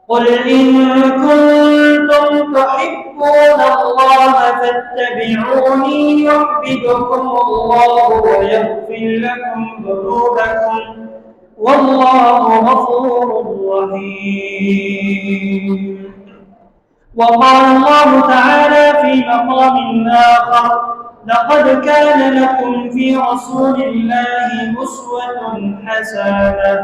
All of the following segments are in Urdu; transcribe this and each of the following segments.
قل إن كنتم تحبون الله فاتبعوني يحببكم الله ويغفر لكم ذنوبكم والله غفور رحيم. وقال الله تعالى في مقام آخر: لقد كان لكم في رسول الله أسوة حسنة.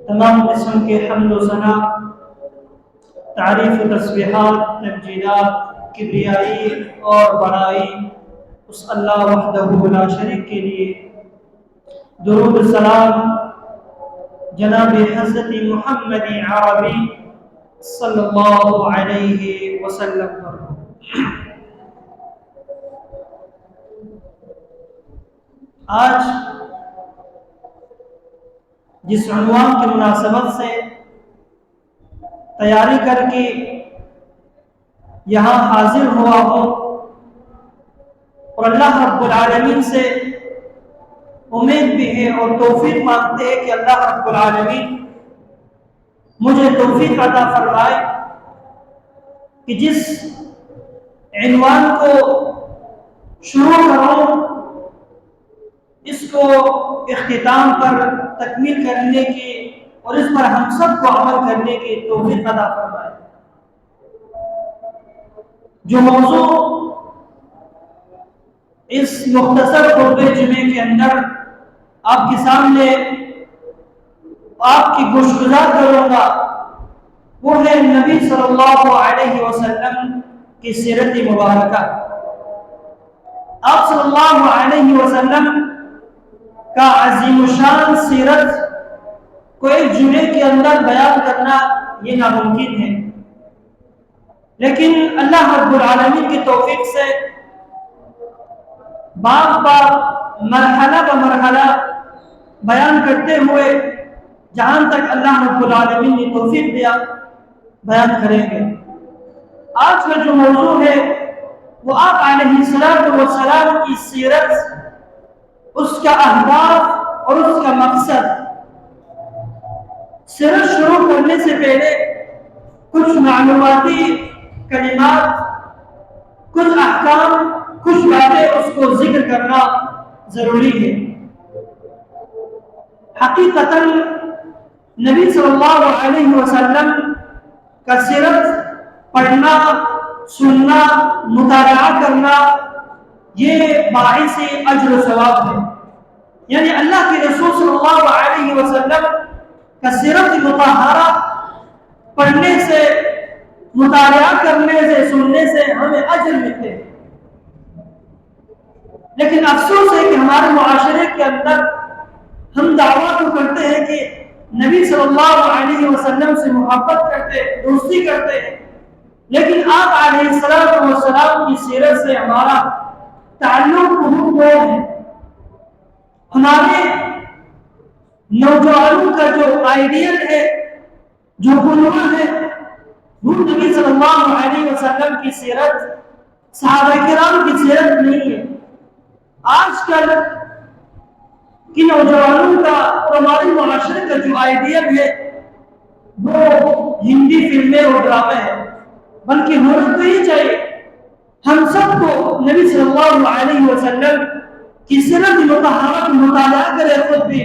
تمام قسم کے حمد و ثنا، تعریف و تسبیحات، تمجیدات، کبریائی اور بڑائی اس اللہ وحدہ لا شریک کے لیے۔ درود السلام جناب حضرت محمد عربی صلی اللہ علیہ وسلم پر۔ آج جس عنوان کی مناسبت سے تیاری کر کے یہاں حاضر ہوا ہوں اور اللہ رب العالمین سے امید بھی ہے اور توفیق مانگتے ہیں کہ اللہ رب العالمین مجھے توفیق عطا فرمائے کہ جس عنوان کو شروع کروں اس کو اختتام پر تکمیل کرنے کی اور اس پر ہم سب کو عمل کرنے کی توفیق عطا فرمائے۔ جو موضوع اس مختصر خطبہ جمعے کے اندر آپ کے سامنے آپ کی گوشگزار کروں گا وہ ہے نبی صلی اللہ علیہ وسلم کی سیرت مبارکہ۔ آپ صلی اللہ علیہ وسلم کا عظیم الشان سیرت کو ایک جمعے کے اندر بیان کرنا یہ ناممکن ہے، لیکن اللہ رب العالمین کی توفیق سے باب باب مرحلہ بمرحلہ بیان کرتے ہوئے جہاں تک اللہ رب العالمین نے توفیق دیا بیان کریں گے۔ آج کا جو موضوع ہے وہ آپ علیہ السلام کی سیرت، اس کا اہداف اور اس کا مقصد۔ سیرت شروع کرنے سے پہلے کچھ معلوماتی کلمات، کچھ احکام، کچھ باتیں اس کو ذکر کرنا ضروری ہے۔ حقیقتاً نبی صلی اللہ علیہ وسلم کا سیرت پڑھنا، سننا، مطالعہ کرنا یہ باعث اجر و ثواب ہے۔ یعنی اللہ کے رسول صلی اللہ علیہ وسلم کا سیرت مطہرہ پڑھنے سے، مطالعہ کرنے سے، سننے سے ہمیں اجر ملتے ہیں۔ لیکن افسوس ہے کہ ہمارے معاشرے کے اندر ہم دعویٰ تو کرتے ہیں کہ نبی صلی اللہ علیہ وسلم سے محبت کرتے، دوستی کرتے ہیں، لیکن آپ علیہ السلام کی سیرت سے ہمارا تعلق بہت کم ہے۔ ہمارے نوجوانوں کا جو آئیڈیل ہے، جو بنوا ہے، وہ نبی صلی اللہ علیہ وسلم کی سیرت، صحابہ کرام کی سیرت نہیں ہے۔ آج کل کی نوجوانوں کا اور ہمارے معاشرے کا جو آئیڈیل ہے وہ ہندی فلمیں اور ڈرامے ہیں، بلکہ ہونا تو یہ چاہیے ہم سب کو نبی صلی اللہ علیہ وسلم کی سیرت مطہرہ کا مطالعہ کرے خود بھی،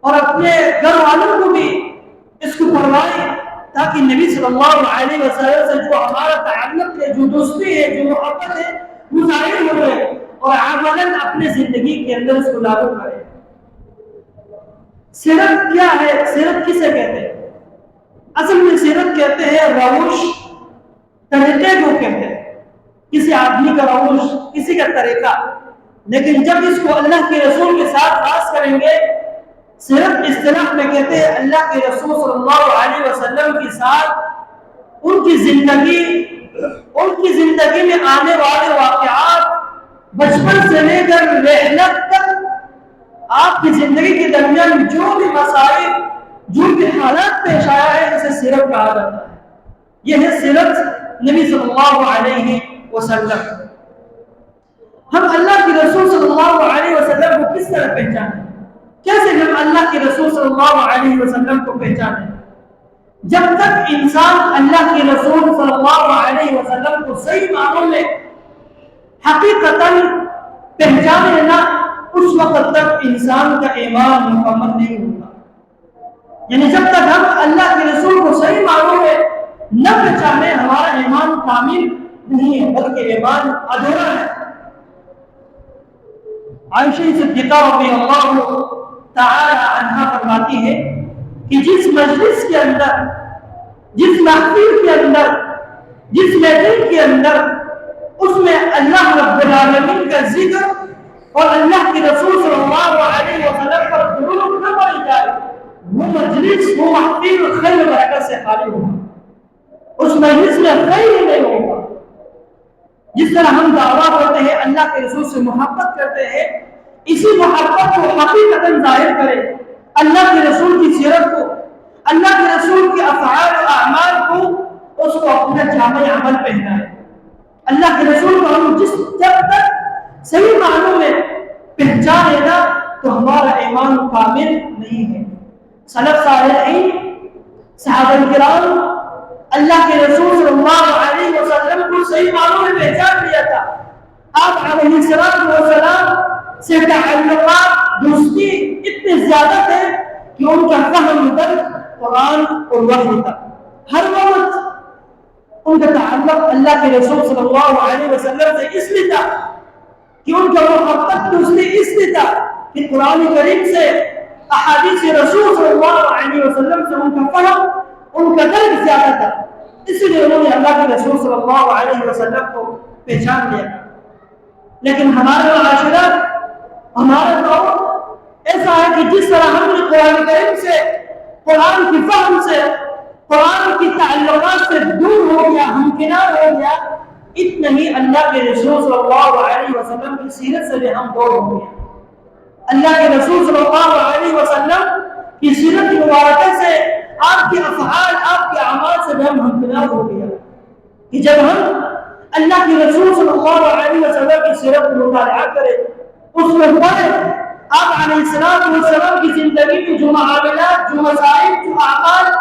اور اپنے گھر والوں کو بھی اس کو پڑھائیں، تاکہ نبی صلی اللہ علیہ وسلم سے جو ہمارا تعلق ہے، جو دوستی ہے، جو محبت ہے، وہ ظاہر ہو جائے اور عملاً اپنے زندگی کے اندر اس کو لاگو کرے۔ سیرت کیا ہے؟ سیرت کسے کہتے ہیں؟ اصل میں سیرت کہتے ہیں روش، طریقے کو کہتے ہیں، کسی آدمی کا روش، کسی کا طریقہ۔ لیکن جب اس کو اللہ کے رسول کے ساتھ خاص کریں گے، سیرت اصطلاح میں کہتے ہیں اللہ کے رسول صلی اللہ علیہ وسلم کے ساتھ ان کی زندگی میں آنے والے واقعات، بچپن سے لے کر رحلت تک آپ کی زندگی کے درمیان جو بھی مسائل، جو بھی حالات پیش آیا ہے، اسے سیرت کہا جاتا ہے۔ یہ ہے سیرت نبی صلی اللہ علیہ وسلم۔ ہم اللہ کے رسول صلی اللہ علیہ وسلم کو کس طرح پہچانیں؟ کیسے ہم اللہ کے رسول صلی اللہ علیہ وسلم کو پہچانیں؟ جب تک انسان اللہ کے رسول صلی اللہ علیہ وسلم کو صحیح معنوں میں حقیقتاً پہچانے نہ، اس وقت تک انسان کا ایمان مکمل نہیں ہوگا۔ یعنی جب تک ہم اللہ کے رسول کو صحیح معنوں میں نہ پہچانے، ہمارا ایمان کامل نہیں ہے، بلکہ ایمان ادھورا ہے۔ عائشہ صدیقہ رضی اللہ تعالی عنہا فرماتی ہے کہ جس مجلس کے اندر، جس محفل کے اندر، جس میٹنگ کے اندر اس میں اللہ رب العالمین کا ذکر اور اللہ کے رسول صلی اللہ علیہ وسلم پر درود نہ پڑی جائے، وہ مجلس، وہ محفل خیر برکت سے خالی ہوگا، اس مجلس میں خیر ہی نہیں ہوگا۔ جس طرح ہم دعویٰ کرتے ہیں، اللہ کے رسول سے محبت کرتے ہیں، اسی محبت کو حقیقت ظاہر کرے، اللہ کے رسول کی سیرت کو، اللہ کے رسول کے افعال و اعمال کو، اس کو اپنا جامع عمل پہنائے۔ اللہ کے رسول کو ہم جب تک صحیح معنوں میں پہچانے نہ، تو ہمارا ایمان کامل نہیں ہے۔ سلف صالحین، صحابہ کرام اللہ کے رسول صلی اللہ علیہ وسلم کو صحیح معنوں میں پہچان لیا تھا۔ آپ علیہ السلام سے تعلقات، دوستی اتنے زیادہ تھے کہ ان کا فہم در قرآن اور وحی تھا۔ ہر وقت ان کا تعلق اللہ کے رسول صلی اللہ علیہ وسلم سے اس لیے تھا کہ ان کا محبت دوستی اس لیے تھا کہ قرآن کریم سے، احادیث رسول صلی اللہ علیہ وسلم سے ان کا فہم، ان کا درک زیادہ تھا، اس لیے انہوں نے اللہ کے رسول صلی اللہ علیہ وسلم کو پہچان لیا۔ لیکن ہمارا معاشرہ، ہمارا دور ایسا ہے کہ جس طرح ہم نے قرآن کریم سے، قرآن کی فہم سے، قرآن کی تعلقات سے دور ہو گیا، ہمکنار ہو گیا، اتنا ہی اللہ کے رسول صلی اللہ علیہ وسلم کی سیرت سے بھی ہم دور ہو گیا۔ اللہ کے رسول صلی اللہ علیہ وسلم کی سیرت مبارکہ سے، آپ کے افعال، آپ کے اعمال سے بھی ہم ہمکنار ہو گیا کہ جب ہم اللہ کے رسول صلی اللہ علیہ وسلم کی سیرت کو مطالعہ کریں، اس میں پڑھیں، آپ علیہ السلام کی زندگی میں جو معاملات، جو مسائل، جو اعمال،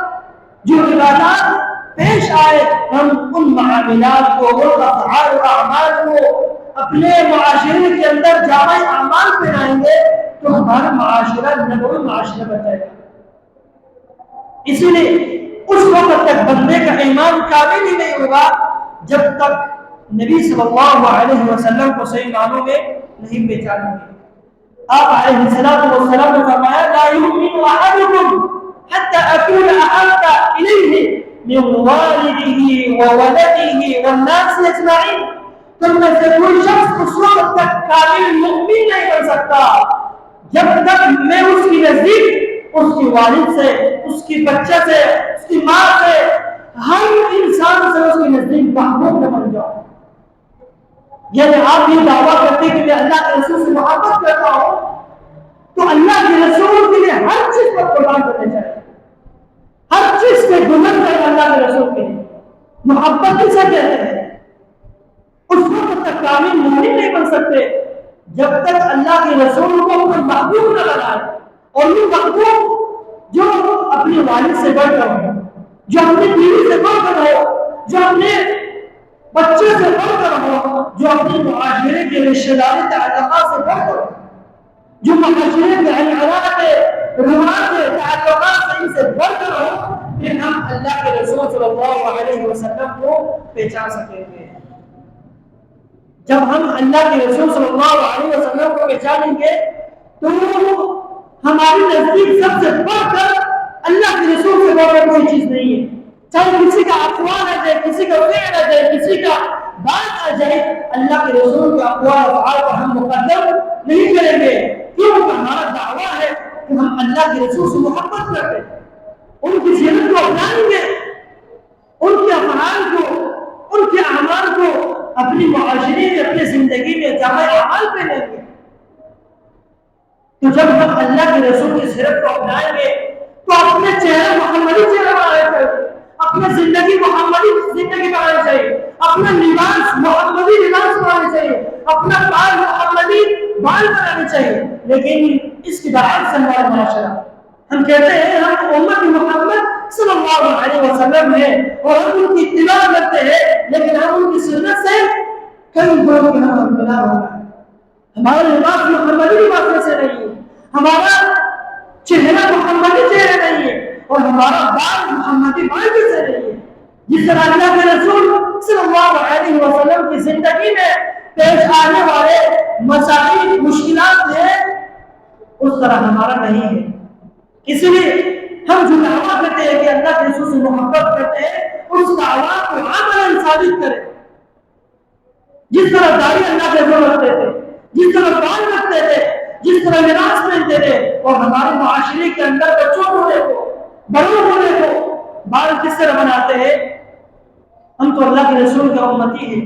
جو عبادات پیش آئے، ہم ان معاملات کو، ان افعال و اعمال کو اپنے معاشرے کے اندر جامع اعمال پہنائیں گے تو ہمارا معاشرہ نبوی معاشرہ بن جائے گا۔ اسی لیے اس وقت تک بندے کا ایمان کامل ہی نہیں ہوگا جب تک نبی صلی اللہ علیہ وسلم کو صحیح معنوں میں نہیں پہچانیں گے۔ آپ علیہ السلام نے فرمایا، لا یؤمن احدکم حتى اكون احب الیہ من والدہ وولدہ والناس اجمعین۔ تم میں سے کوئی شخص اس وقت تک کامل مؤمن نہیں بن سکتا جب تک میں اس کی نزدیک، اس کی والد سے، اس کی بچہ سے، اس کی ماں سے، ہر انسان سے اس کی نزدیک محبوب نہ بن جاؤ۔ یعنی آپ یہ دعویٰ کرتے کہ میں اللہ کے رسول سے محبت کرتا ہوں، تو اللہ کے رسول کے لیے ہر چیز پر قربان کرنے چاہیے، ہر چیز سے بلند کر اللہ کے رسول کے لیے محبت کسے کہتے ہیں؟ اس وقت تک کامل مومن نہیں بن سکتے جب تک اللہ کے رسول کو اپنا محبوب نہ بنائے، اور یہ محبوب جو اپنے والد سے بڑھ کر ہو، جو اپنی بیوی سے بڑھ کر ہو، جو اپنے بچے سے بڑھ کر ہو، جو اپنے معاشرے کے رشتہ داری تعلقات سے بڑھ کر ہو، جو معاشرے کے علاقات روایات تعلقات سے ان سے بڑھ کر ہو، پھر ہم اللہ کے رسول صلی اللہ علیہ وسلم کو پہچان سکیں گے۔ جب ہم اللہ کے رسول صلی اللہ علیہ وسلم کو پہچانیں گے تو ہماری نزدیک سب سے بڑھ کر اللہ کے رسول سے بڑھ کر کوئی چیز نہیں ہے۔ چاہے کسی کا اقوال آ جائے، کسی کا فعل آ جائے، کسی کا بات آ جائے، اللہ کے رسول کے اقوال و افعال کو ہم مقدم نہیں کریں گے، کیونکہ ہمارا دعویٰ ہے کہ ہم اللہ کے رسول سے محبت کرتے ہیں، ان کی سیرت کو اپنائیں گے، ان کے افعال کو، ان کے اعمال کو اپنی معاشرے میں، اپنی زندگی میں جامع اعمال پہ لیں گے۔ تو جب ہم اللہ کے رسول کی سیرت کو اپنائیں گے تو اپنے چہرے محمدی چہرہ بنانا چاہیے، اپنے زندگی محمدی زندگی بنانی چاہیے، اپنا لباس محمدی لباس بنانا چاہیے، اپنا بال محمدی بال بنانا چاہیے۔ لیکن اس کی برعکس ہمارا معاشرہ. ہم کہتے ہیں ہم امت محمد صلی اللہ علیہ وسلم ہیں اور ہم ان کی اتباع کرتے ہیں، لیکن ہم ان کی سنت سے کئی لوگ ہم انقلاب ہو رہا ہے. ہمارا لباس محمدی لباس سے نہیں ہے، ہمارا چہرہ محمدی چہرہ نہیں ہے، اور ہمارا بال محمدی بال سے نہیں ہے. جس طرح اللہ کے رسول صلی اللہ علیہ وسلم کی زندگی میں پیش آنے والے مسائل مشکلات ہیں اس طرح ہمارا نہیں ہے. اس لیے ہم جو دعویٰ کرتے ہیں کہ اللہ کے رسول سے محبت کرتے ہیں اس دعویٰ کو عملاً ثابت کریں. جس طرح داڑھی اللہ کے رسول رکھتے تھے، جس طرح بال رکھتے تھے، جس طرح لباس پہنتے تھے، اور ہمارے معاشرے کے اندر بچوں ہونے کو بڑوں ہونے کو بال کس طرح بناتے ہیں. ہم تو اللہ کے رسول کا امتی ہیں،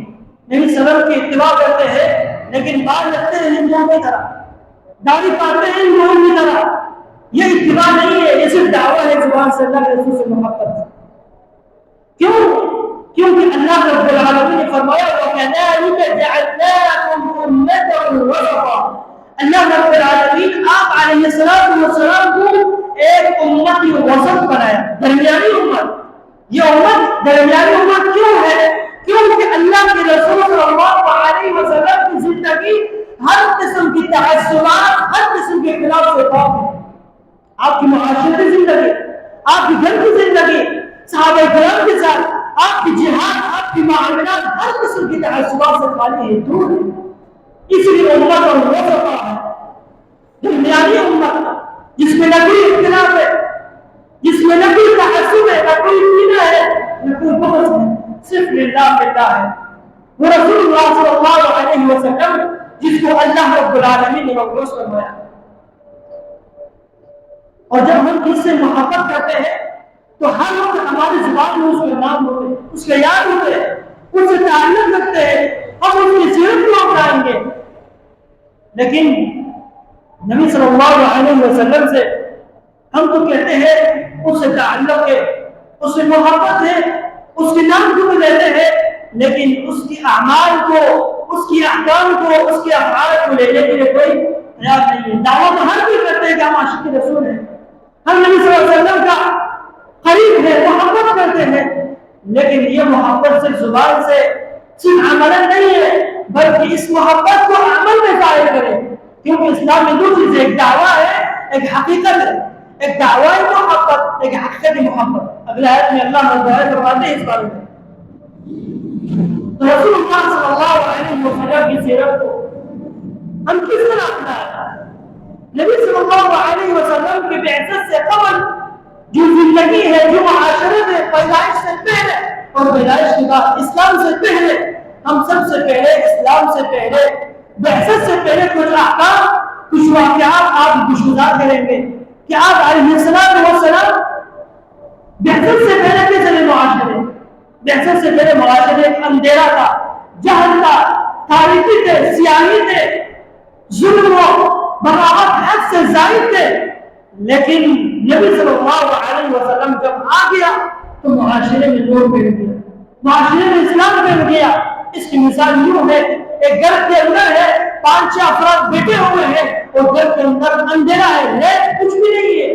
نبی صلی اللہ علیہ وسلم کی اتباع کرتے ہیں، لیکن بال رکھتے ہیں ہندوؤں کی طرح، داڑھی پاتے ہیں ہندوؤں کی طرح. یہ اتباع نہیں ہے، یہ صرف دعویٰ ہے زبان سے اللہ کے رسول سے محبت. کیوں؟ کیونکہ اللہ رب العالمین نے فرمایا وَكَذَلِكَ جَعَلْنَاكُمْ أُمَّةً وَسَطًا. اللہ رب العالمین آپ علیہ السلام کو ایک امت وسط بنایا، درمیانی امت. یہ امت درمیانی امت کیوں ہے؟ کیونکہ اللہ کے رسول صلی اللہ علیہ وسلم کی زندگی ہر قسم کی تعصبات، ہر قسم کے خلاف سے پاک ہے. آپ کی معاشرتی زندگی، آپ کی گھر کی زندگی صحابہ کرام کے ساتھ، آپ کی جہاد، آپ کی معاملات ہر قسم کی تعصبات سے خالی ہے، دور ہے. اس لیے امت اور وسط ہے، درمیانی امت جس میں نہ کوئی اختلاف ہے، جس میں نہ کوئی تعصب ہے، نہ کوئی کینہ ہے، نہ کوئی بغض ہے، صرف للہ باللہ ہے. وہ رسول اللہ صلی اللہ علیہ وسلم جس کو اللہ رب العالمین نے مبعوث فرمایا. اور جب ہم کس سے محبت کرتے ہیں تو ہر وقت ہماری زبان میں اس کے نام ہوتے ہیں، اس کے یاد ہوتے ہیں، اس سے تعلق رکھتے ہیں، ہم اس کی سیرت کو اپنائیں گے. لیکن نبی صلی اللہ علیہ وسلم سے ہم تو کہتے ہیں اس سے تعلق ہے، اس سے محبت ہے، اس کے نام کو لیتے ہیں، لیکن اس کی اعمال کو، اس کی احکام کو، اس کے افعال کو لینے کے لیے کوئی خیال نہیں ہے. دعویٰ تو ہر کوئی کرتے ہیں کہ ہم عاشق رسول ہیں، ہم نبی صلی اللہ علیہ وسلم کا قریب ہے، محبت کرتے ہیں، لیکن یہ محبت صرف زبان سے، صرف عمل نہیں ہے، بلکہ اس محبت کو عمل میں ظاہر کریں. کیونکہ اسلام میں دو چیزیں، ایک دعویٰ ہے، ایک حقیقت ہے. ایک دعویٰ محبت، ایک حقیقت محبت. اگلے آیت میں اللہ مظاہر فرماتے ہیں اس بارے میں. تو رسول اللہ صلی اللہ علیہ وسلم کی سیرت کو ہم کس طرح اپنایا؟ نبی صلی اللہ علیہ وسلم کی بعثت سے قبل جو زندگی ہے، جو معاشرت ہے، پیدائش سے پہلے اور پیدائش کے بعد، اسلام سے پہلے، ہم سب سے پہلے، اسلام سے پہلے، بعثت سے پہلے کچھ احکام، کچھ واقعات آپ گزار کریں گے کہ آپ علیہ السلام بعثت سے پہلے کیسے رہے معاشرے. بعثت سے پہلے معاشرے اندھیرا تھا، جہل تھا، تاریکی تھے، سیاہی تھے، ظلم و بغاوت حد سے زائد تھے. لیکن نبی صلی اللہ علیہ وسلم جب آ گیا تو معاشرے میں نور پھیل گیا، معاشرے میں اسلام پھیل گیا. اس کی مثال یوں ہے، ایک گھر کے اندر ہے، 5-6 افراد بیٹھے ہوئے ہیں اور گھر کے اندر اندھیرا ہے، کچھ بھی نہیں ہے.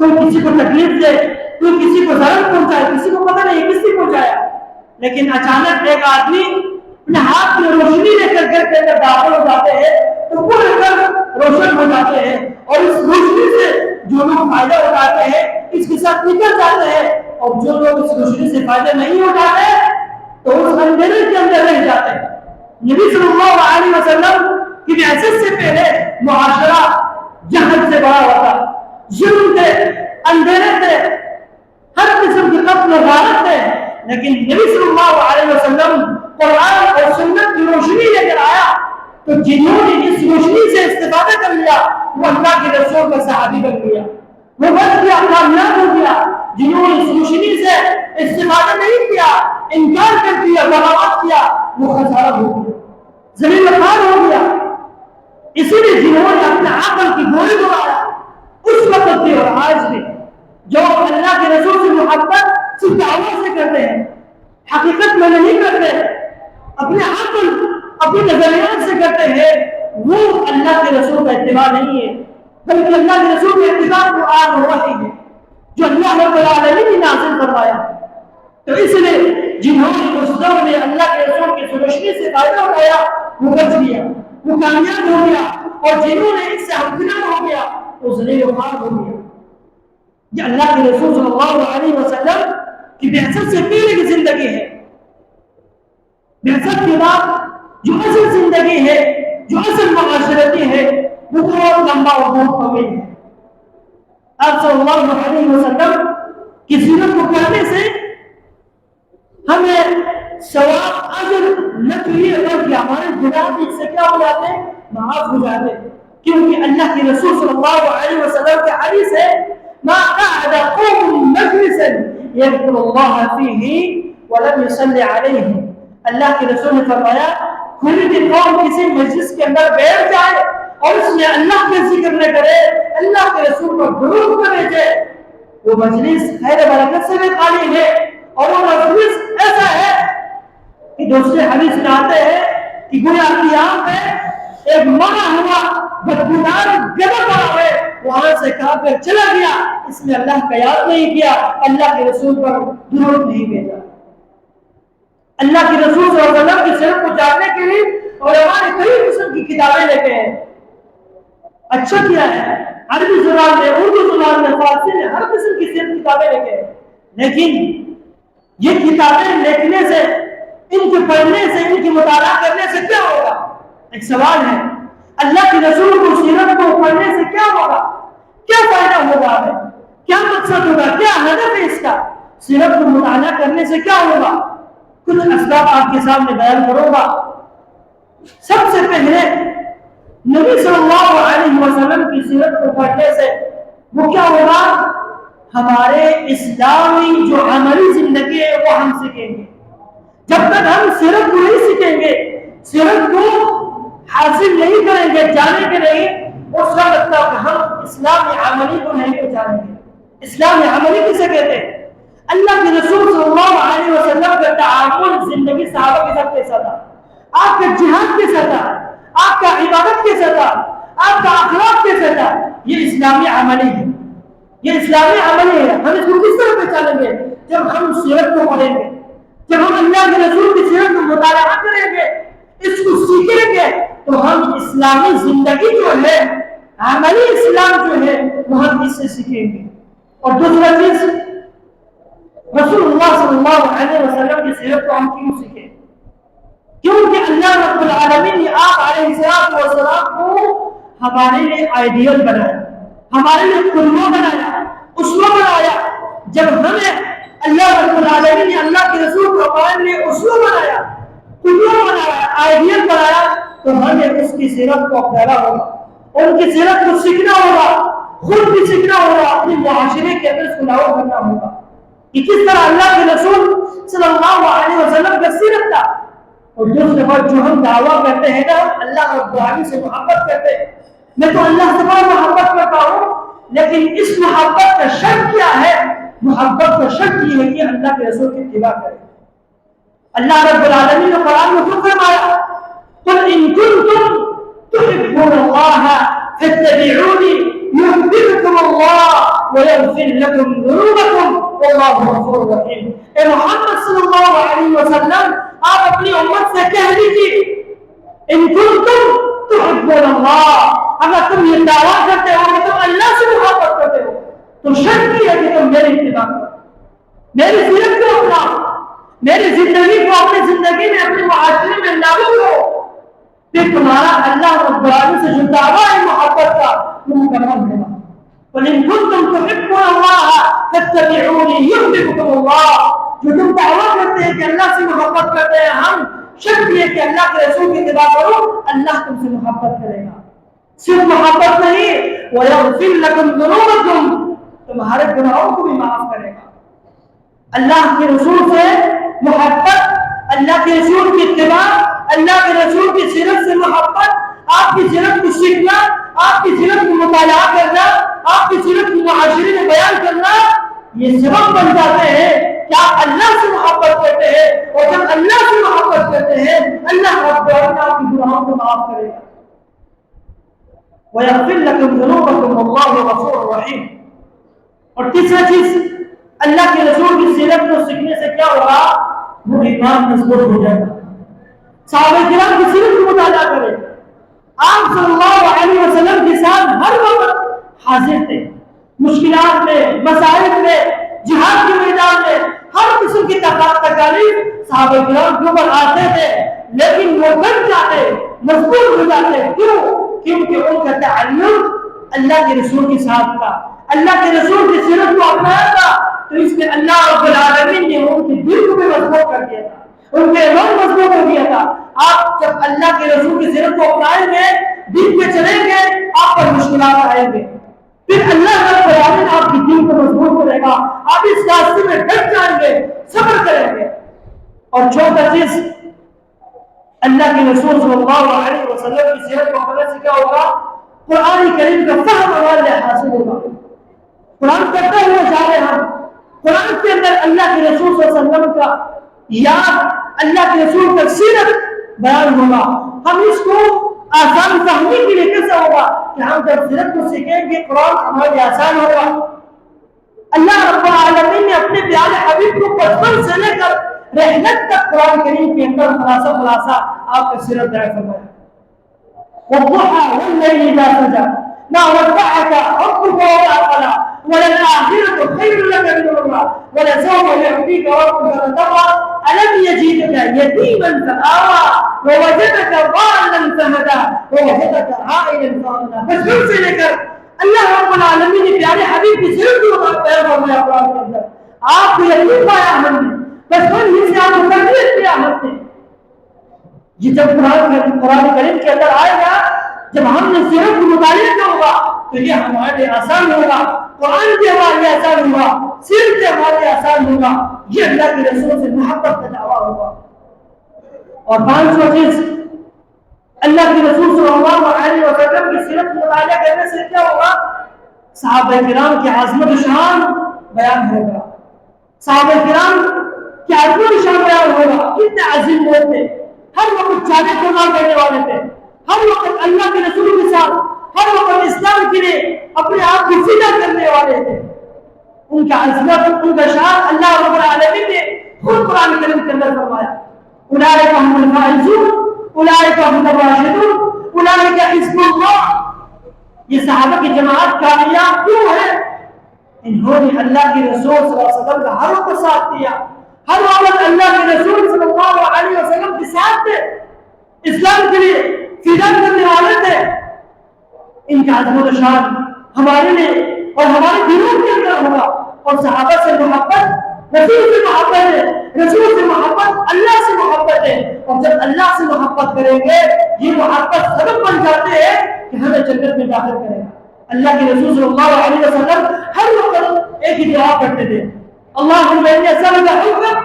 کوئی کسی کو تکلیف دے، کوئی کسی کو ضرر پہنچائے، کسی کو پتہ نہیں کس نے پہنچایا. لیکن اچانک ایک آدمی اپنے ہاتھ میں روشنی لے کر گھر کے اندر داخل ہو جاتے ہیں تو پورے گھر روشن ہو جاتے ہیں، اور اس روشنی سے جو لوگ فائدہ اٹھاتے ہیں اس کے ساتھ نکل جاتے ہیں، اور جو لوگ اس روشنی سے فائدہ نہیں اٹھاتے تو اس اندھیرے کے اندر رہ جاتے ہیں. نبی صلی اللہ علیہ وسلم کی بعثت سے پہلے معاشرہ جہل سے بڑا ہوتا، ظلم تھے، اندھیرے تھے، ہر قسم کی قتل و غارت تھے. لیکن نبی صلی اللہ علیہ وسلم قرآن اور سنت کی روشنی لے کر آیا تو جنہوں نے اس روشنی سے استفادہ کر لیا وہ اللہ کے رسول کا صحابی بن گیا، وہ بچ گیا، کامیاب ہو گیا. جنہوں نے اس روشنی سے استفادہ نہیں کیا، انکار کر دیا، بغاوت کیا، وہ خسارہ ہو گیا، زمین میں خار ہو گیا. اسی لیے جنہوں نے اپنے عقل کی گولی دبایا اس وقت بھی اور آج بھی جو اللہ کے رسول سے محبت صرف دعووں سے کرتے ہیں، حقیقت میں نہیں کرتے، اپنے عقل، اپنے نظریات سے کرتے ہیں، وہ اللہ کے رسول کا اتباع نہیں ہے، بلکہ اللہ کے رسول کا اتباع قرآن اور وحی ہے جو اللہ رب العالمین نے نازل فرمایا۔ تو اس لیے جنہوں نے اس دور میں اللہ کے رسول کی روشنی سے فائدہ اٹھایا وہ بچ گیا، وہ کامیاب ہو گیا، اور جنہوں نے اس سے ہمکنار ہو گیا وہ ذلیل و خوار ہو گیا۔ یہ اللہ کے رسول صلی اللہ علیہ وسلم کی بعثت سے پہلے کی زندگی ہے۔ بعثت کے بعد جو اصل زندگی ہے، جو اصل معاشرتی ہے، وہ بہت لمبا اور بہت طویل ہے۔ آپ صلی اللہ علیہ وسلم کی سیرت کو پڑھنے سے ہمیں ثواب اجر نہ یہ بلکہ ہمارے گناہ بھی اس سے کیا ہو جاتے ہیں؟ معاف ہو جاتے ہیں، کیونکہ اللہ کے رسول صلی اللہ علیہ وسلم کے حدیث ہے ما قعد قوم مجلسا يذكر الله فيه ولم يصلي عليه۔ اللہ کے رسول نے فرمایا کوئی بھی قوم کسی مجلس کے اندر بیٹھ جائے اور اس میں اللہ کا ذکر نہ کرے، اللہ کے رسول پر درود نہ بھیجے، وہ مجلس خیر برکت سے بھی خالی ہے، اور وہ مجلس ایسا ہے کہ دوسرے حدیث میں آتے ہیں کہ گویا قیام میں ایک مرا ہوا بدبودار گدھا پڑا ہے، وہاں سے کہا کر چلا گیا، اس نے اللہ کا یاد نہیں کیا، اللہ کے رسول پر درود نہیں بھیجا۔ اللہ کے رسول صلی اللہ علیہ وسلم کی سیرت کو جاننے کے لیے علماء نے کئی قسم کی کتابیں لکھے ہیں۔ اچھا کیا ہے، عربی زبان میں، اردو زبان میں، فارسی میں ہر قسم کی سیرت کتابیں لکھے ہیں، لیکن یہ کتابیں لکھنے سے، ان کے پڑھنے سے، ان کی مطالعہ کرنے سے کیا ہوگا؟ ایک سوال ہے، اللہ کے رسول کو سیرت کو پڑھنے سے کیا ہوگا؟ کیا فائدہ ہوگا ہمیں؟ کیا مقصد ہوگا؟ کیا ہدف ہے اس کا؟ سیرت کو مطالعہ کرنے سے کیا ہوگا؟ کچھ اسباب آپ کے سامنے بیان کروں گا۔ سب سے پہلے نبی صلی اللہ علیہ وسلم کی سیرت کو پڑھنے سے وہ کیا ہوگا؟ ہمارے اسلامی جو عملی زندگی ہے وہ ہم سیکھیں گے۔ جب تک ہم سیرت کو نہیں سیکھیں گے، سیرت کو حاصل نہیں کریں گے، جانیں گے نہیں، اس وقت تک ہم اسلامی عملی کو نہیں جانیں گے۔ اسلامی عملی کسے کہتے ہیں؟ اللہ کے رسول صلی اللہ علیہ وسلم کا تعامل زندگی صحابہ کے ساتھ کیسا تھا، آپ کا جہاد کیسا تھا، آپ کا عبادت کیسا تھا، آپ کا اخلاق کیسا تھا، یہ اسلامی عملی ہے، یہ اسلامی عملی ہے۔ ہم اس کو کس طرح پہچانیں گے؟ جب ہم سیرت کو پڑھیں گے، جب ہم اللہ کے رسول کی سیرت کو مطالعہ کریں گے، اس کو سیکھیں گے، تو ہم اسلامی زندگی جو ہے، عملی اسلام جو ہے، وہ ہم اس سے سیکھیں گے۔ اور دوسرا چیز، رسول اللہ صلی اللہ علیہ وسلم کی سیرت کو ہم کیوں سیکھیں؟ کیونکہ اللہ رب العالمین نے آپ علیہ السلام کو ہمارے لیے آئیڈیل بنایا، ہمارے لیے قدوہ بنایا، اسوہ بنایا۔ جب ہمیں اللہ رب العالمین نے اللہ کے رسول کو ہمارے لیے اسوہ بنایا، قدوہ بنایا، آئیڈیل بنایا، تو ہمیں اس کی سیرت کو اپنانا ہوگا، ان کی سیرت کو سیکھنا ہوگا، خود بھی سیکھنا ہوگا، اپنے معاشرے کے اندر اس کو لاگو کرنا ہوگا کہ کس طرح اللہ کے رسول صلی اللہ علیہ وسلم کا سیرت تھا۔ اور دوسرے بات جو ہم دعویٰ کرتے ہیں نا، اللہ رب العالمین سے محبت کرتے ہیں، میں تو اللہ سے بہت محبت کرتا ہوں، لیکن اس محبت کا شرط کیا ہے؟ محبت کا شرط یہ ہے کہ اللہ کے رسول کی اتباع کرے۔ اللہ رب العالمین نے قرآن میں خود فرمایا قل ان کنتم تحبون اللہ فاتبعونی يحببكم الله ويغفر لكم ذنوبكم والله غفور رحيم۔ اے محمد صلی اللہ علیہ وسلم، آپ اپنی امت سے کہہ دیجیے ان کنتم تحبون اللہ، اگر تم یہ دعویٰ کرتے ہو کہ تم اللہ سے محبت کرتے ہو تو شرط یہ ہے کہ تم میری اتباع کرو، میری سیرت کو اپناؤ، میری زندگی کو اپنی زندگی میں، اپنے معاشرے میں لاگو کرو، پھر تمہارا اللہ رب العالمین سے جو دعویٰ ہے محبت کا وہ مکمل ہوگا۔ قل ان کنتم تحبون اللہ فاتبعونی یحببکم اللہ، جو تم دعویٰ کرتے ہیں کہ اللہ سے محبت کرتے ہیں ہم، شرط یہ کہ اللہ کے رسول کی اتباع کرو، اللہ تم سے محبت کرے گا۔ صرف محبت نہیں، وَيَغْفِرْ لَكُمْ ذُنُوبَكُمْ، تمہارے گناہوں کو بھی معاف کرے گا۔ اللہ کے رسول سے محبت، اللہ کے رسول کی اتباع، اللہ کے رسول کی سیرت سے محبت، آپ کی سیرت کو سیکھنا، آپ کی سیرت کو مطالعہ کرنا، آپ کی سیرت کو معاشرے میں بیان کرنا، یہ سبب بن جاتے ہیں کہ آپ اللہ سے محبت کرتے ہیں، اور جب اللہ سے محبت کرتے ہیں اللہ رب العالمین آپ کے گناہوں کو معاف کرے گا۔ وَيَغْفِرْ لَكُمْ ذُنُوبَكُمْ وَاللَّهُ غَفُورٌ رَحِيمٌ۔ اور تیسرا چیز اللہ کے رسول کی سیرت کو سیکھنے سے کیا ہوگا؟ وہ ایمان مضبوط ہو جائے گا۔ صحابہ کرام کی سیرت کو مطالعہ کریں، آپ صلی اللہ علیہ وسلم کے ساتھ ہر وقت حاضر تھے، مشکلات میں، مسائل میں، جہاد کے میدان میں، ہر قسم کی تکالیف صحابہ کرام کے اوپر آتے تھے، لیکن وہ بن جاتے، مضبوط ہو جاتے۔ کیوں؟ کیونکہ ان کا تعلق اللہ کے رسول کے ساتھ تھا، اللہ کے رسول کی سیرت کو اپنایا تھا، تو اس میں اللہ رب العالمین نے ان کے دل کو بھی مضبوط کر دیا تھا، ان کے ایمان مضبوط کر دیا تھا۔ آپ جب اللہ کے رسول کی سیرت کو اپنائیں گے، دین پہ چلیں گے، آپ پر مشکلات آئیں گے، پھر اللہ رب العالمین آپ کی دین کو مضبوط کرے گا، آپ اس راستے میں ڈٹ جائیں گے، صبر کریں گے۔ اور چوتھا چیز، اللہ کے رسول صلی اللہ علیہ وسلم کی سیرت کو اپنے سے کیا ہوگا؟ قرآن کریم کا فہم ہمارے حاصل ہوگا۔ قرآن پڑھتے ہوئے جا رہے ہیں، قرآن کے اندر اللہ کے رسول صلی اللہ علیہ وسلم کا یاد، اللہ کے رسول کا سیرت بیان ہوگا۔ ہم اس کو آسان فہمی کے لیے کیسے ہوگا کہ ہم جب سیرت کو سیکھیں گے قرآن ہمارے لیے آسان ہوگا۔ اللہ رب العالمین نے اپنے پیارے حبیب کو بچپن سے لے کر رحلت تک قرآن کریم کے اندر خلاصہ آپ کا سیرت بیان فرمایا۔ والضحى والليل إذا سجى ما ودعك ربك وما قلى وللآخرة خير لك من الأولى ولسوف يعطيك ربك فترضى ألم يجدك يتيما فآوى ووجدك ضالا فهدى ووجدك عائلا فأغنى۔ بچپن سے لے کر اللہ رب العالمین نے پیارے حبیب کی سیرت کو بیان فرمایا قرآن کے اندر۔ آپ کو یتیم پایا ہم نے، بچپن ہی سے آپ کو تربیت کیا ہم نے۔ یہ جب قرآن کریم کے اندر آئے گا، جب ہم نے سیرت کو مطالعہ کیا ہوگا تو یہ ہمارے لیے آسان ہوگا، قرآن بھی ہمارے لیے آسان ہوگا، سیرت بھی ہمارے لیے آسان ہوگا۔ یہ اللہ کے رسول سے محبت کا دعویٰ ہوگا۔ اور پانچواں چیز، اللہ کے رسول صلی اللہ علیہ وسلم کی سیرت کو مطالعہ کرنے سے کیا ہوگا؟ صحابہ کرام کی عظمت و شان بیان ہوگا، صحابہ کرام کی عظمت و شان بیان ہوگا۔ کتنے عظیم لوگ تھے، ہر وقت جانے قربان کرنے والے تھے، ہر وقت اللہ کے رسول کے ساتھ، ہر وقت اسلام کے لیے اپنے آپ کو فدا کرنے والے تھے۔ ان کا عظمت، ان کا شان اللہ رب العالمین نے خود قرآن کریم کے اندر فرمایا۔ اولئک هم الفائزون اولئک هم الراشدون اولئک حزب اللہ۔ یہ صحابہ کی جماعت کامیاب کیوں ہے؟ انہوں نے اللہ کے رسول صلی اللہ علیہ وسلم کا ہر وقت ساتھ دیا، ہر وقت اللہ کے رسول صلی اللہ علیہ وسلم کے ساتھ تھے، اسلام کے لیے فدا کرنے والے تھے۔ ان کا عظمت و شان ہمارے لیے اور ہمارے دلوں کے اندر ہوگا۔ اور صحابہ سے محبت، رسول سے محبت ہے، رسول سے محبت اللہ سے محبت ہے۔ اور جب اللہ سے محبت کریں گے، یہ محبت سبب بن جاتے ہیں کہ ہمیں جنت میں داخل کرے گا۔ اللہ کے رسول صلی اللہ علیہ وسلم ہر وقت ایک ہی دعا کرتے تھے، اللهم إني أسألك حبك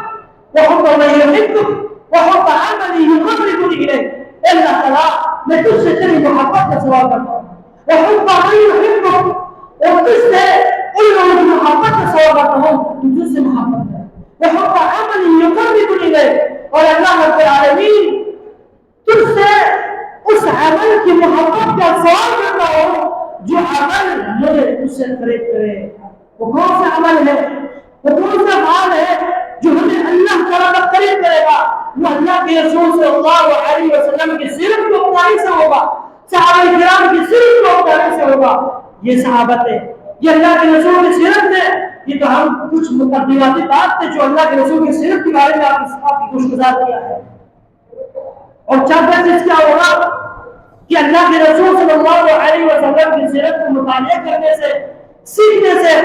وحب من يحبك وحب عمل يقربني إليك۔ اے اللہ تعالیٰ، میں تجھ سے تیری محبت کا سوال کرتا ہوں، وحب من يحبك، اور تجھ سے ان لوگوں کی محبت کا سوال کرتا ہوں جو تجھ سے محبت ہے، وحب عمل يقربني إليك، اور اللہ رب العالمین تجھ سے اس عمل کی محبت کا سوال کرتا ہوں جو عمل مجھے تجھ سے قریب کرے۔ وہ کون سا عمل ہے؟ وہ کون سا حال ہے جو ہمیں اللہ تعالیٰ کا قریب کرے گا؟ وہ اللہ کے رسول صلی اللہ علیہ وسلم کی سیرت کو اپنانے سے ہوگا، صحابہ کرام کی سیرت کو اپنانے سے ہوگا۔ یہ صحابت ہے، یہ اللہ کے رسول کی سیرت ہے۔ یہ تو ہم کچھ مقدماتی بات تھے جو اللہ کے رسول کی سیرت کے بارے میں آپ کی گفتگو کیا ہے۔ اور چوتھا چیز کیا ہوگا کہ اللہ کے رسول صلی اللہ علیہ وسلم کی سیرت کو مطالعہ کرنے سے، سیکھنے سے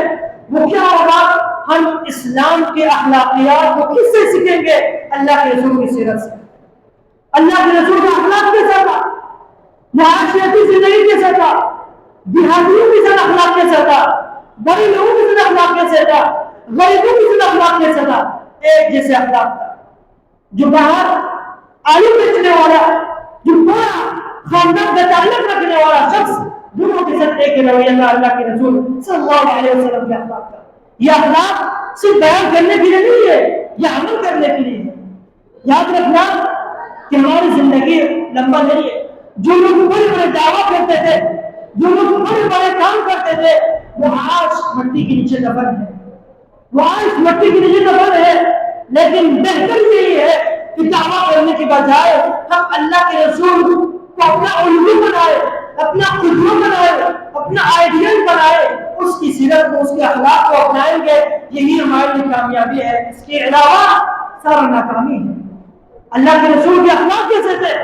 وہ کیا ہوگا؟ ہم اسلام کے اخلاقیات کو کس سے سیکھیں گے؟ اللہ کے رسول کی سیرت سے۔ اللہ کے رسول کا اخلاق کیسا تھا؟ معاشرتی زندگی کیسا تھا؟ دیہاتیوں کے ساتھ اخلاق کیسا تھا؟ بڑے لوگوں کے ساتھ اخلاق کیسا تھا؟ غریبوں کے ساتھ اخلاق کیسا تھا؟ ایک جیسے اخلاق تھا۔ جو باہر آلو بیچنے والا، جو بڑا خاندان کا تعلق رکھنے والا شخص، دونوں کے ساتھ ایک رویہ اللہ کے رسول صلی اللہ علیہ وسلم کے اخلاق کا۔ یہ اخلاق صرف بیان کرنے کے لیے نہیں ہے، یہ عمل کرنے کے لیے ہے۔ یاد رکھنا کہ ہماری زندگی لمبا نہیں ہے۔ جو لوگ بڑے بڑے دعویٰ کرتے تھے جو لوگ بڑے بڑے کام کرتے تھے وہ آج مٹی کے نیچے دفن ہے، وہ آج مٹی کے نیچے دفن ہے۔ لیکن بہتر یہی ہے کہ دعویٰ کرنے کے بجائے ہم اللہ کے رسول کو اپنا الگو بنائے، اپنا قدوہ بنائے، اپنا آئیڈیل بنائے، اس کی سیرت کو، اس کے اخلاق کو اپنائیں گے، یہی ہمارے لیے کامیابی ہے۔ اس کے علاوہ سارا ناکامی ہے۔ اللہ کے رسول کے اخلاق کیسے تھے؟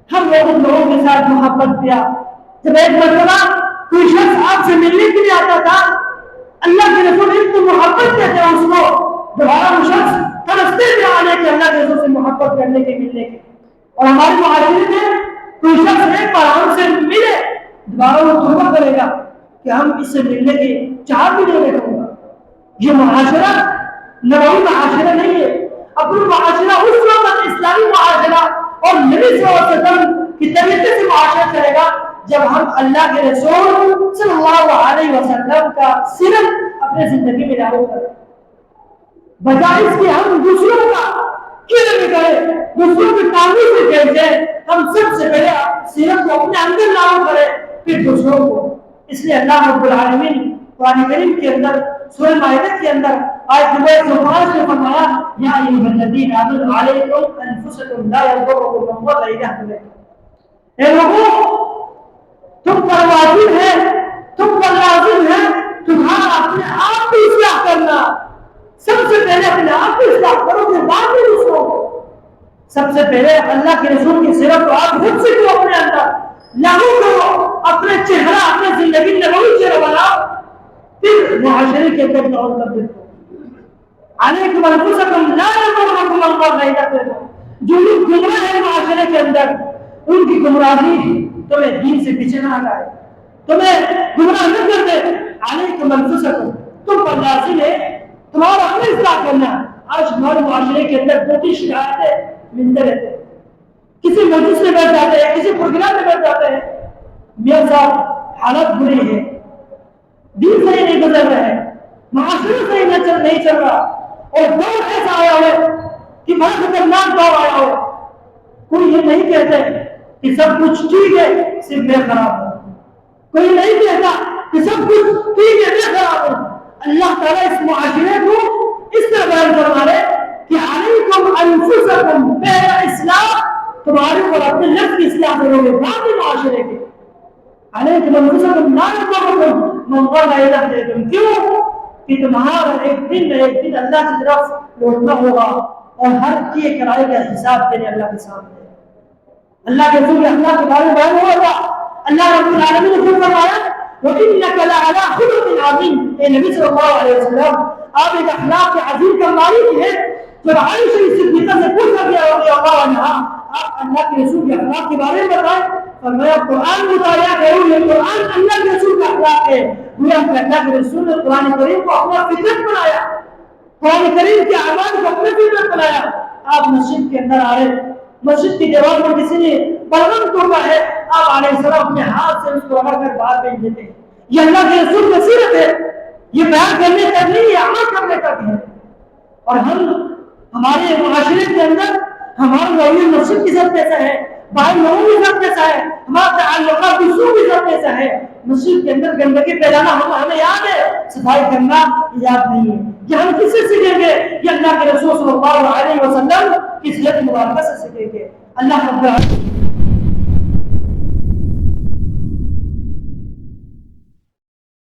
ہم لوگوں کے ساتھ محبت کیا۔ جب ایک مرتبہ کوئی شخص آپ سے ملنے کے لیے آتا تھا، اللہ کے رسول اس کو محبت کہتے ہیں، اس کو دوبارہ وہ شخص ترستے تھے آنے کے، اللہ کے رسول سے محبت کرنے کے، ملنے کے۔ اور ہمارے معاشرے میں کوئی شخص ایک بار ہم سے ملے، دوبارہ وہ توبہ کرے گا کہ ہم اس سے ملنے کی چاہت بھی نہیں رکھوں گا۔ یہ معاشرہ نبوی معاشرہ نہیں ہے۔ اپنا معاشرہ اس وقت اسلامی معاشرہ اور نبی صلی اللہ علیہ وسلم کی طریقے سے معاشرہ چلے گا جب ہم اللہ کے رسول صلی اللہ علیہ وسلم کا صرف اپنے زندگی میں لاگو کریں، بجائے اس کے ہم دوسروں کا کیوں کریں، دوسروں کے تعلق سے کہتے۔ ہم سب سے پہلے سیرت کو اپنے اندر لاگو کریں، پھر دوسروں کو۔ اس لیے اللہ رب العالمین قرآن کریم کے اندر سورہ مائدہ کے اندر آیت نمبر 105 میں فرمایا، یا ایھا الذین آمنوا علیکم انفسکم لا یضرکم من ضل اذا اهتدیتم۔ اے لوگوں، تم پر واجب ہے، تم پر لازم ہے تمہارا اپنے آپ کی اصلاح کرنا۔ سب سے پہلے اپنے آپ کی اصلاح کرو، پھر بعد میں دوسروں کو۔ سب سے پہلے اللہ کے رسول کی سیرت کو آپ خود سیکھو، اپنے اندر لاگو کرو، اپنے چہرہ، اپنے زندگی نبوی چہرہ بناؤ، پھر معاشرے کے اندر نور کر دیتے۔ علیکم انفسکم لا یضرکم من ضل اذا اهتدیتم۔ جو لوگ گمراہ ہیں معاشرے کے اندر، ان کی گمراہی تمہیں دین سے پیچھے نہ ہٹائے، تمہیں گمراہ نہ کر دے۔ علیکم انفسکم، تم پر لازم ہے تمہارا اپنے اصلاح کرنا۔ آج ہمارے معاشرے کے اندر دو تین شکایتیں ملتے رہتے ہیں، کسی مجلس میں بیٹھ جاتے ہیں، کسی پروگرام میں بیٹھ جاتے ہیں، میاں صاحب حالت بری ہے، دین صحیح نہیں گزر رہا ہے، معاشرہ صحیح نہیں چل رہا، اور دور ایسا آیا ہے کہ بڑا خطرناک دور آیا ہو۔ کوئی یہ نہیں کہتے کہ سب کچھ ٹھیک ہے صرف میں خراب ہوں، کوئی نہیں کہتا کہ سب کچھ ٹھیک ہے میں خراب ہوں۔ اللہ تعالیٰ اس معاشرے کو اس طرح بیان فرما رہے کہ علیکم انفسکم، پہلا اصلاح تمہارے اوپر اپنے نفس کی اصلاح کرو گے، بعد میں معاشرے کے۔ علیکم انفسکم لا یضرکم من ضل اذا اهتدیتم، کیوں کہ تمہارا ایک دن اللہ کی طرف لوٹنا ہوگا، اور ہر کیے کرائے کا حساب تیرے اللہ کے سامنے ہے۔ اللہ کے رسول کے اخلاق کے بارے میں بیان ہوگا۔ اللہ رب العالمین نے خود فرمایا، وَإِنَّكَ لَعَلَىٰ خُلُقٍ عَظِيمٍ۔ اے نبی صلی اللہ علیہ وسلم، آپ ایک اخلاق کے عظیم کا مالک ہیں۔ جب عائشہ صدیقہ سے پوچھا گیا رضی اللہ عنہا، آپ اللہ کے رسول کے اخلاق کے بارے میں بتائیں، فرمایا قرآن مطالعہ کرو، یہ قرآن اللہ کے رسول کا اخلاق ہے۔ گویا کہ اللہ کے رسول نے قرآن کریم کو اپنا فطرت بنایا، قرآن کریم کے اعمال کو اپنا فطرت بنایا۔ آپ مسجد کے اندر آ رہے، مسجد کی دیوار پر کسی نے بلغم توڑا ہے، آپ علیہ السلام اپنے ہاتھ سے اس کو رگڑ کر باہر بھیج دیتے ہیں۔ یہ اللہ کے رسول کی سیرت ہے، یہ بیان کرنے تک نہیں، یہ عمل کرنے تک ہے۔ اور ہمارے معاشرے کے اندر ہمارا رویہ مسجد کی سب کیسا ہے، باہر لوگوں کی سب کیسا ہے، ہمارا تعلقات دوسروں کی سب کیسا ہے۔ مسجد کے اندر گندگی پھیلانا ہمیں یاد ہے، صفائی کرنا یاد نہیں ہے۔ یہ ہم کس سے سیکھیں گے؟ یہ اللہ کے رسول صلی اللہ علیہ وسلم کی سیرت مبارکہ سے سیکھیں گے۔ اللہ رب العالمین